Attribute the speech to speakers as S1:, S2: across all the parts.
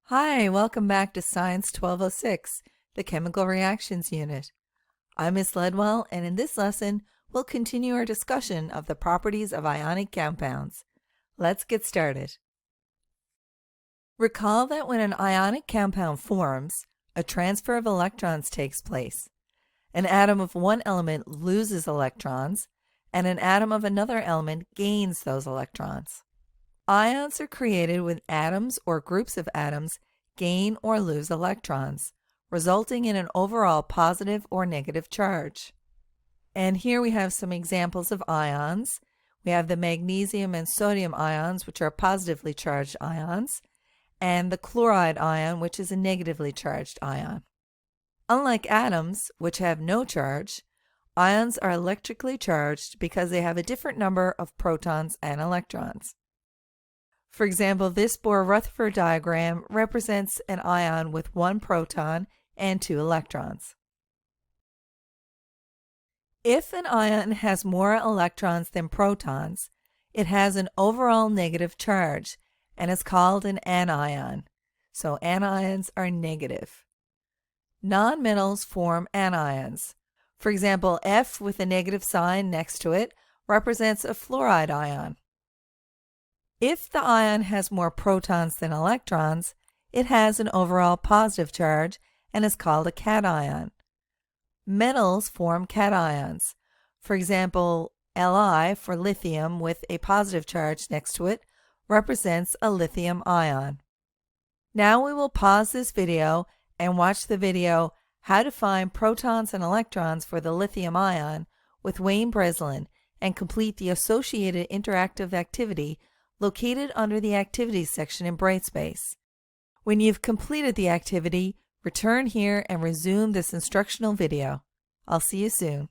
S1: Hi, welcome back to Science 1206, the Chemical Reactions Unit. I'm Miss Ledwell, and in this lesson, we'll continue our discussion of the properties of ionic compounds. Let's get started. Recall that when an ionic compound forms, a transfer of electrons takes place. An atom of one element loses electrons, and an atom of another element gains those electrons. Ions are created when atoms or groups of atoms gain or lose electrons, resulting in an overall positive or negative charge. And here we have some examples of ions. We have the magnesium and sodium ions, which are positively charged ions, and the chloride ion, which is a negatively charged ion. Unlike atoms, which have no charge, ions are electrically charged because they have a different number of protons and electrons. For example, this Bohr-Rutherford diagram represents an ion with one proton and two electrons. If an ion has more electrons than protons, it has an overall negative charge and is called an anion. So anions are negative. Nonmetals form anions. For example, F with a negative sign next to it represents a fluoride ion. If the ion has more protons than electrons, it has an overall positive charge and is called a cation. Metals form cations. For example, Li for lithium with a positive charge next to it represents a lithium ion. Now we will pause this video and watch the video How to Find Protons and Electrons for the Lithium Ion with Wayne Breslin and complete the associated interactive activity located under the Activities section in Brightspace. When you've completed the activity, return here and resume this instructional video. I'll see you soon.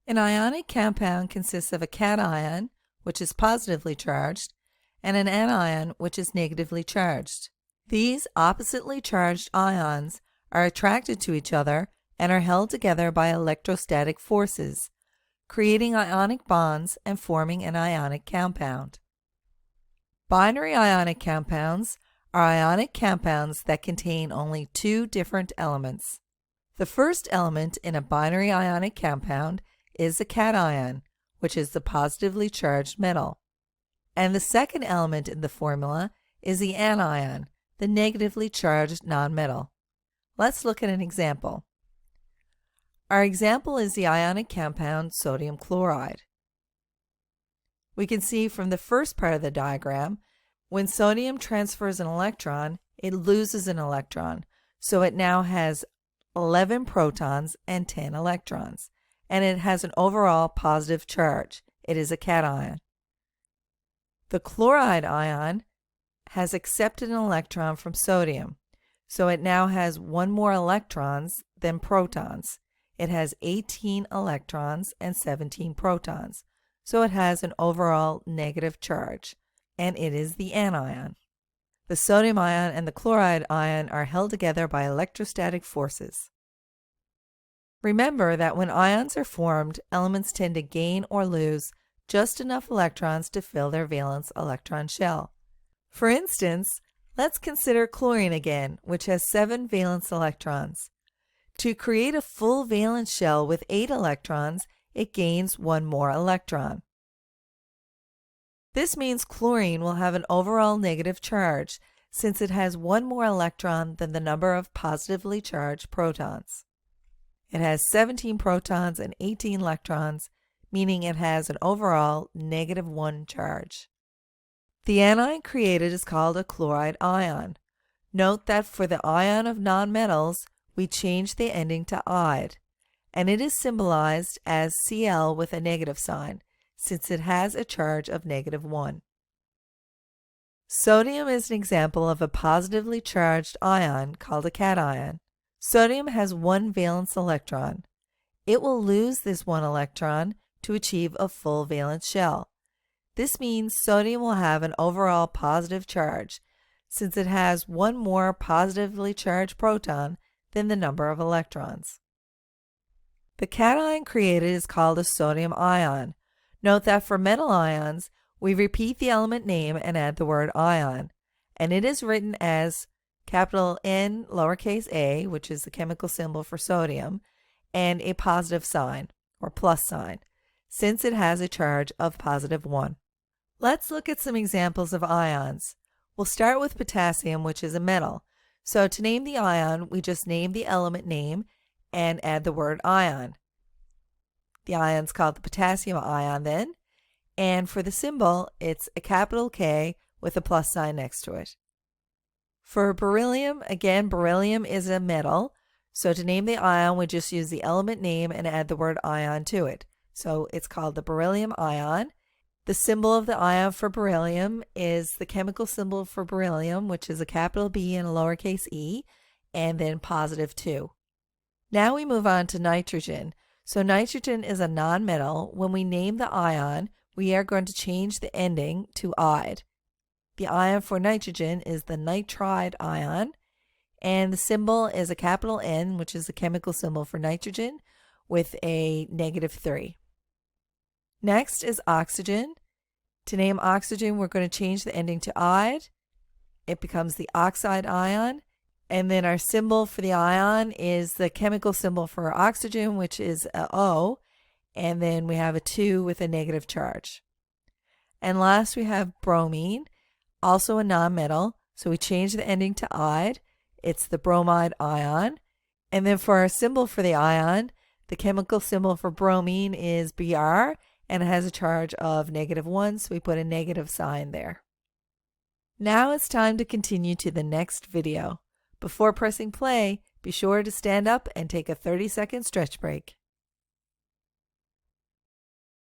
S1: An ionic compound consists of a cation, which is positively charged, and an anion, which is negatively charged. These oppositely charged ions are attracted to each other and are held together by electrostatic forces, creating ionic bonds and forming an ionic compound. Binary ionic compounds are ionic compounds that contain only two different elements. The first element in a binary ionic compound is the cation, which is the positively charged metal. And the second element in the formula is the anion, the negatively charged nonmetal. Let's look at an example. Our example is the ionic compound sodium chloride. We can see from the first part of the diagram, when sodium transfers an electron, it loses an electron, so it now has 11 protons and 10 electrons, and it has an overall positive charge. It is a cation. The chloride ion has accepted an electron from sodium, so it now has one more electrons than protons. It has 18 electrons and 17 protons, so it has an overall negative charge, and it is the anion. The sodium ion and the chloride ion are held together by electrostatic forces. Remember that when ions are formed, elements tend to gain or lose just enough electrons to fill their valence electron shell. For instance, let's consider chlorine again, which has 7 valence electrons. To create a full valence shell with 8 electrons, it gains one more electron. This means chlorine will have an overall negative charge, since it has one more electron than the number of positively charged protons. It has 17 protons and 18 electrons, meaning it has an overall -1 charge. The anion created is called a chloride ion. Note that for the ion of nonmetals, we change the ending to "ide," and it is symbolized as Cl with a negative sign, since it has a charge of -1. Sodium is an example of a positively charged ion called a cation. Sodium has one valence electron. It will lose this one electron to achieve a full valence shell. This means sodium will have an overall positive charge, since it has one more positively charged proton than the number of electrons. The cation created is called a sodium ion. Note that for metal ions, we repeat the element name and add the word ion. and it is written as capital N lowercase a, which is the chemical symbol for sodium, and a positive sign, or plus sign, since it has a charge of positive 1. Let's look at some examples of ions. We'll start with potassium, which is a metal. So to name the ion, we just name the element name and add the word ion. The ion's called the potassium ion then, and for the symbol, it's a capital K with a plus sign next to it. For beryllium, again, beryllium is a metal, so to name the ion, we just use the element name and add the word ion to it. So it's called the beryllium ion. The symbol of the ion for beryllium is the chemical symbol for beryllium, which is a capital B and a lowercase e, and then positive 2. Now we move on to nitrogen. So nitrogen is a nonmetal. When we name the ion, we are going to change the ending to "-ide". The ion for nitrogen is the nitride ion, and the symbol is a capital N, which is the chemical symbol for nitrogen, with a -3. Next is oxygen. To name oxygen, we're going to change the ending to "-ide". It becomes the oxide ion, and then our symbol for the ion is the chemical symbol for oxygen, which is a O, and then we have a 2 with a negative charge. And last we have bromine, also a nonmetal, so we change the ending to "-ide". It's the bromide ion. And then for our symbol for the ion, the chemical symbol for bromine is Br, and it has a charge of -1, so we put a negative sign there. Now it's time to continue to the next video. Before pressing play, be sure to stand up and take a 30-second stretch break.